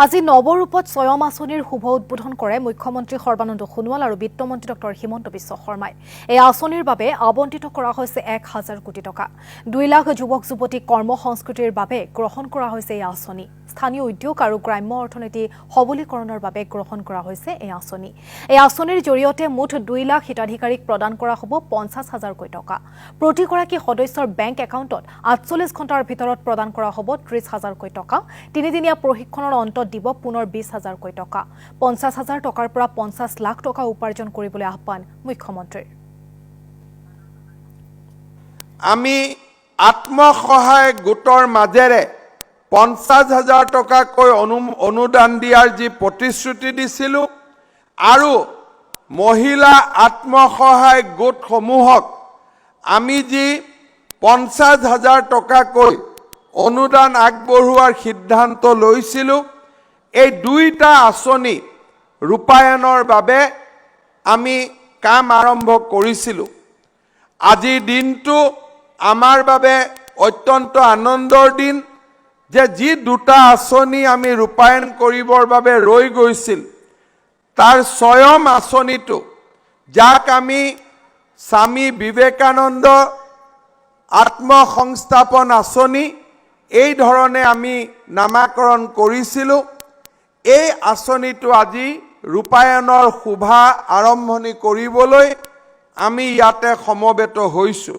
আজি নৱৰূপত স্বয়ম আঁচনিৰ শুভ উদ্বোধন কৰে মুখ্যমন্ত্ৰী সৰ্বানন্দ সোণোৱাল আৰু বিত্তমন্ত্ৰী ডক্টৰ হিমন্ত বিশ্ব শৰ্মাই। এই আঁচনিৰ বাবে আবণ্টিত কৰা হৈছে ১,০০০ কোটি টকা। ২ লাখ যুৱক যুৱতীক কৰ্মসংস্কৃতিৰ বাবে গ্ৰহণ কৰা হৈছে এই আঁচনি। স্থানীয় উদ্যোগ আৰু গ্ৰাম্য অৰ্থনীতি সবলীকৰণৰ বাবে গ্ৰহণ কৰা হৈছে এই আঁচনি। এই আঁচনিৰ জৰিয়তে মুঠ ২ লাখ হিতাধিকাৰীক প্ৰদান কৰা হ'ব ৫০,০০০ টকা। প্ৰতিগৰাকী সদস্যৰ বেংক একাউণ্টত ৪৮ ঘণ্টাৰ ভিতৰত প্ৰদান কৰা হ'ব ৩০,০০০ টকা। তিনিদিনীয়া প্ৰশিক্ষণৰ অন্তত দিব পুনৰ ২০,০০০ টকা। ৫০,০০০ টকাৰ পৰা ৫০ লাখ টকা উপাৰ্জন কৰিবলৈ আহ্বান মুখ্যমন্ত্ৰীৰ। আমি আত্মসহায়ক গোটৰ মাজেৰে ৫০,০০০ টকাকৈ অনুদান দিয়াৰ যি প্ৰতিশ্ৰুতি দিছিলোঁ আৰু মহিলা আত্মসহায়ক গোটসমূহক আমি যি ৫০,০০০ টকাকৈ অনুদান আগবঢ়োৱাৰ সিদ্ধান্ত লৈছিলোঁ, এই দুইটা আঁচনি ৰূপায়ণৰ বাবে আমি কাম আৰম্ভ কৰিছিলোঁ। আজিৰ দিনটো আমাৰ বাবে অত্যন্ত আনন্দৰ দিন যে যি দুটা আঁচনি আমি ৰূপায়ণ কৰিবৰ বাবে ৰৈ গৈছিল, তাৰ স্বয়ম আঁচনিটো, যাক আমি স্বামী বিবেকানন্দ আত্মসংস্থাপন আঁচনি এই ধৰণে আমি নামাকৰণ কৰিছিলোঁ, এই আঁচনিটো আজি ৰূপায়ণৰ শুভ আৰম্ভণি কৰিবলৈ আমি ইয়াতে সমবেত হৈছোঁ।